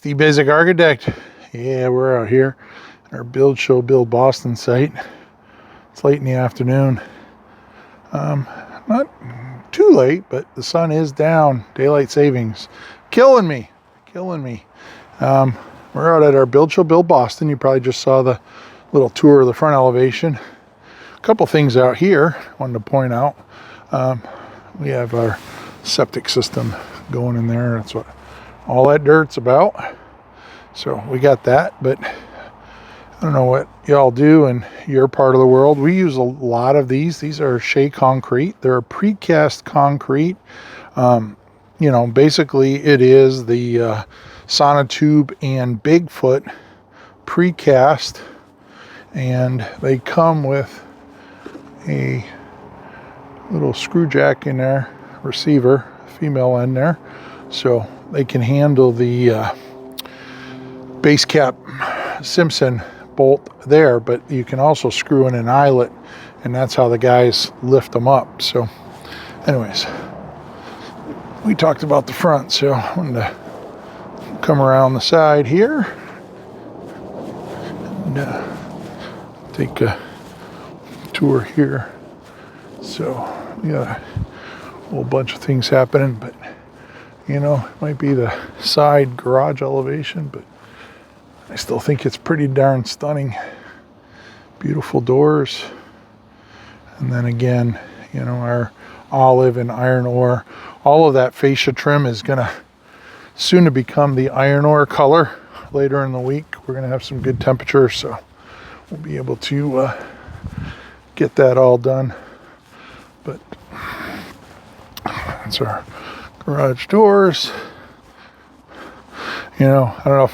The Basic Architect. Yeah, we're out here at our Buildshow Build Boston site. It's late in the afternoon. Not too late, but the sun is down. Daylight savings. Killing me. We're out at our Buildshow Build Boston. You probably just saw the little tour of the front elevation. A couple things out here I wanted to point out. We have our septic system going in there. That's what all that dirt's about. So we got that, but I don't know what y'all do in your part of the world. We use a lot of these. These are shea concrete. They're a precast concrete. Basically it is the sonotube and Bigfoot precast, and they come with a little screw jack in there, receiver, female end there, so they can handle the base cap Simpson bolt there, but you can also screw in an eyelet, and that's how the guys lift them up. So anyways, we talked about the front, so I wanted to come around the side here and take a tour here. So we got a whole bunch of things happening, but it might be the side garage elevation, but I still think it's pretty darn stunning. Beautiful doors. And then again, our olive and iron ore. All of that fascia trim is gonna soon to become the iron ore color. Later in the week, we're gonna have some good temperatures, so we'll be able to get that all done. But that's our garage doors. I don't know if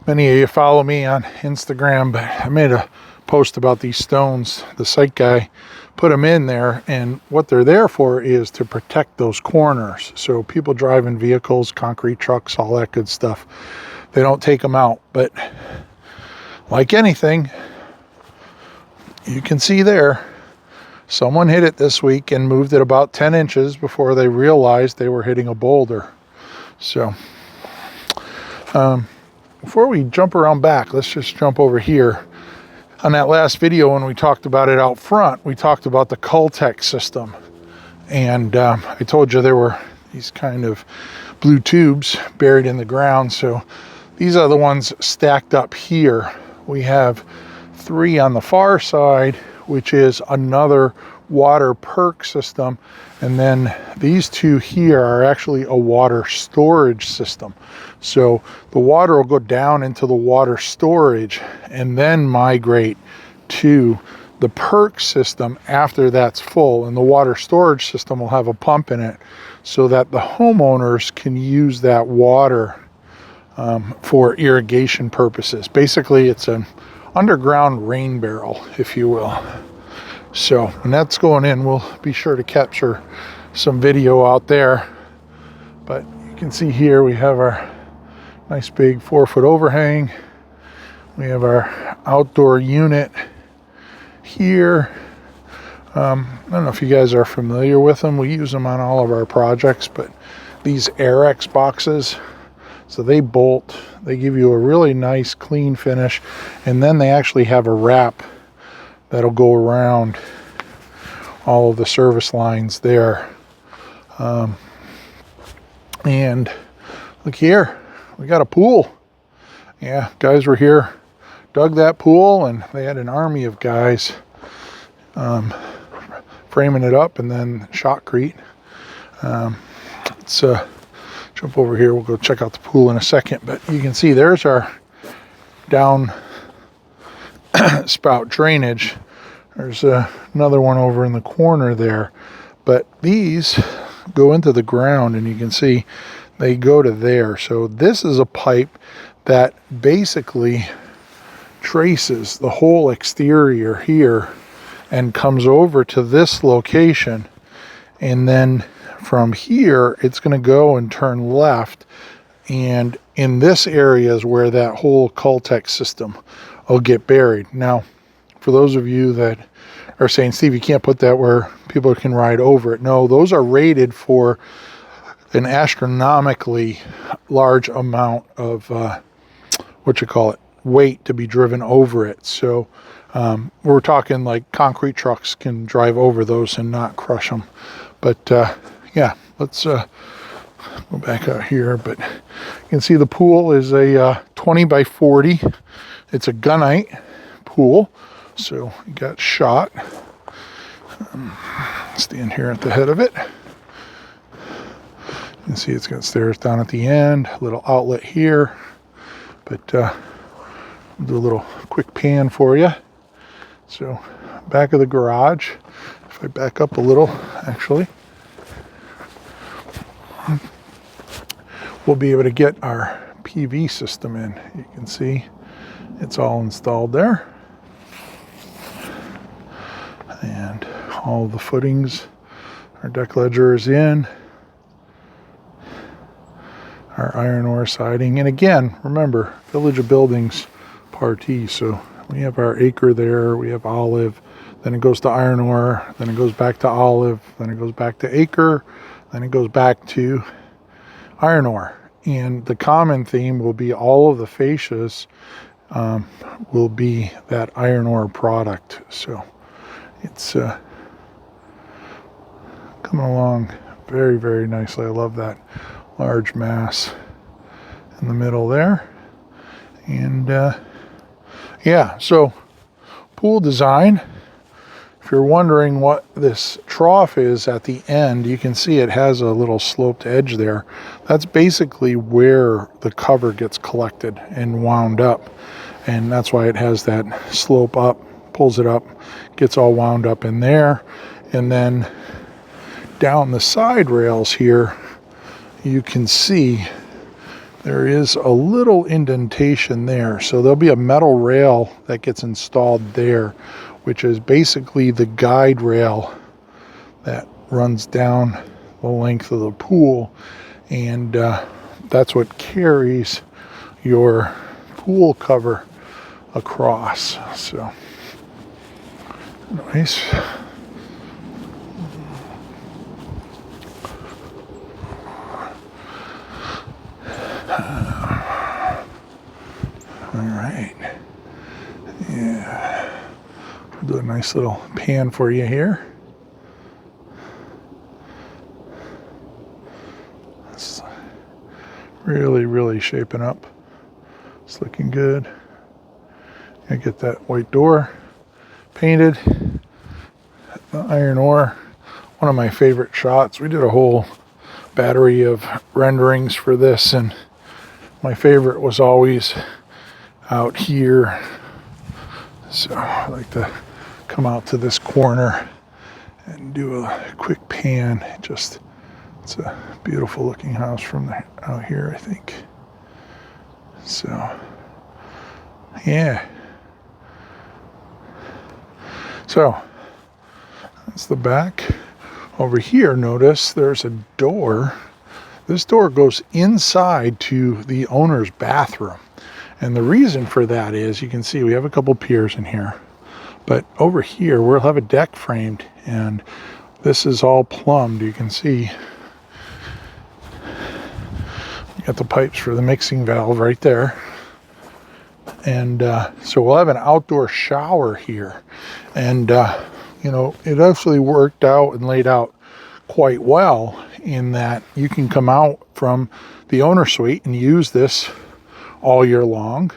many of you follow me on Instagram, but I made a post about these stones. The site guy put them in there, and what they're there for is to protect those corners. So people driving vehicles, concrete trucks, all that good stuff, they don't take them out. But like anything, you can see there, someone hit it this week and moved it about 10 inches before they realized they were hitting a boulder. So before we jump around back, let's just jump over here. On that last video when we talked about it out front, we talked about the Cultec system. And I told you there were these kind of blue tubes buried in the ground. So these are the ones stacked up here. We have 3 on the far side, which is another water perk system. And then these 2 here are actually a water storage system. So the water will go down into the water storage and then migrate to the perk system after that's full. And the water storage system will have a pump in it so that the homeowners can use that water for irrigation purposes. Basically, it's an underground rain barrel, if you will. So when that's going in, we'll be sure to capture some video out there. But you can see here we have our nice big 4-foot overhang. We have our outdoor unit here. I don't know if you guys are familiar with them. We use them on all of our projects, but these Airex boxes, so they bolt, they give you a really nice clean finish, and then they actually have a wrap that'll go around all of the service lines there. And look here, we got a pool. Yeah, guys were here, dug that pool, and they had an army of guys framing it up and then shotcrete. Let's jump over here. We'll go check out the pool in a second, but you can see there's our down spout drainage. There's another one over in the corner there, but these go into the ground, and you can see they go to there. So this is a pipe that basically traces the whole exterior here and comes over to this location, and then from here it's going to go and turn left, and in this area is where that whole Cultec system will get buried. Now, for those of you that are saying, Steve, you can't put that where people can ride over it. No, those are rated for an astronomically large amount of weight to be driven over it. So we're talking like concrete trucks can drive over those and not crush them. But yeah, let's go back out here. But you can see the pool is a 20 by 40. It's a gunite pool, so you got shot. Stand here at the head of it. You can see it's got stairs down at the end, a little outlet here. But I'll do a little quick pan for you. So back of the garage, if I back up a little, actually, we'll be able to get our PV system in. You can see it's all installed there. And all the footings, our deck ledger is in. Our iron ore siding. And again, remember, Village of Buildings Part E. So we have our acre there, we have olive, then it goes to iron ore, then it goes back to olive, then it goes back to acre, then it goes back to iron ore. And the common theme will be all of the fascias will be that iron ore product. So it's coming along very, very nicely. I love that large mass in the middle there. And yeah, so pool design, if you're wondering what this trough is at the end, you can see it has a little sloped edge there. That's basically where the cover gets collected and wound up, and that's why it has that slope up, pulls it up, gets all wound up in there. And then down the side rails here, you can see there is a little indentation there. So there'll be a metal rail that gets installed there, which is basically the guide rail that runs down the length of the pool. And that's what carries your pool cover across. So nice. All right, yeah, I'll do a nice little pan for you here. It's really, really shaping up. It's looking good. I get that white door painted. The iron ore, one of my favorite shots. We did a whole battery of renderings for this, and my favorite was always out here. So I like to come out to this corner and do a quick pan. It's a beautiful looking house from out here, I think. So yeah, so that's the back. Over here, notice there's a door. This door goes inside to the owner's bathroom. And the reason for that is, you can see we have a couple piers in here. But over here, we'll have a deck framed, and this is all plumbed. You can see we got the pipes for the mixing valve right there. And so we'll have an outdoor shower here. And you know, it actually worked out and laid out quite well in that you can come out from the owner suite and use this all year long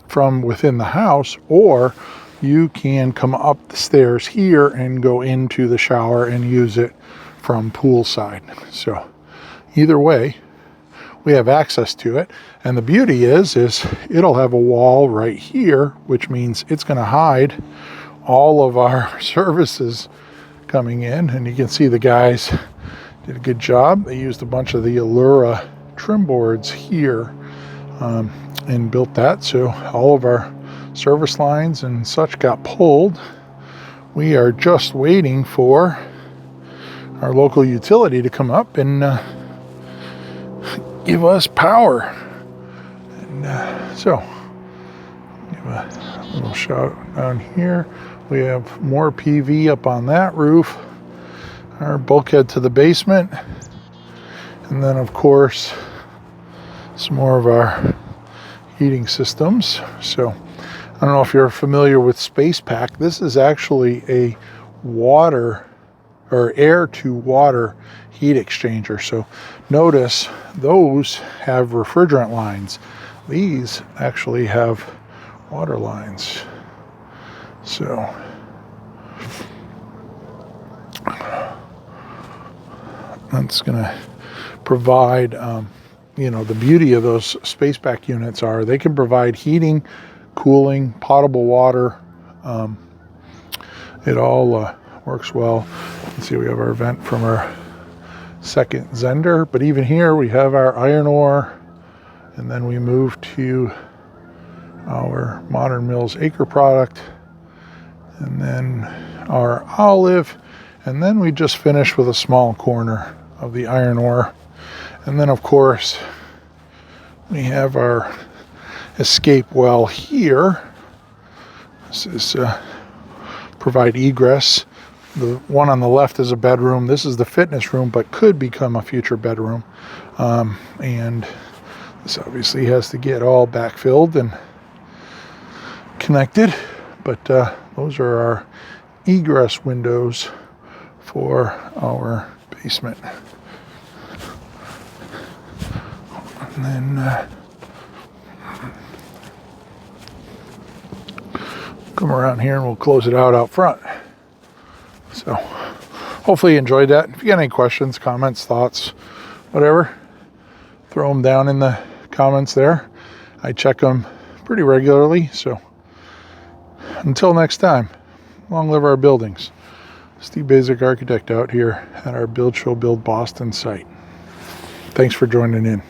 from within the house, or you can come up the stairs here and go into the shower and use it from poolside. So either way, we have access to it. And the beauty is it'll have a wall right here, which means it's going to hide all of our services coming in. And you can see the guys did a good job. They used a bunch of the Allura trim boards here and built that. So all of our service lines and such got pulled. We are just waiting for our local utility to come up and give us power. And so give a little shout down here. We have more PV up on that roof. Our bulkhead to the basement. And then of course, some more of our heating systems. So I don't know if you're familiar with Space Pack. This is actually a water or air to water heat exchanger. So notice those have refrigerant lines. These actually have water lines. So that's going to provide, you know, the beauty of those Space Pack units are they can provide heating, cooling, potable water. It all works well. Let's see, we have our vent from our second Zender, but even here we have our iron ore, and then we move to our Modern Mills Acre product, and then our olive, and then we just finish with a small corner of the iron ore. And then of course we have our escape well here. This is provide egress. The one on the left is a bedroom. This is the fitness room, but could become a future bedroom. And this obviously has to get all backfilled and connected, but those are our egress windows for our basement. And then come around here and we'll close it out front. So hopefully you enjoyed that. If you got any questions, comments, thoughts, whatever, throw them down in the comments there. I check them pretty regularly. So until next time, long live our buildings. Steve Basic Architect out here at our Buildshow Build Boston site. Thanks for joining in.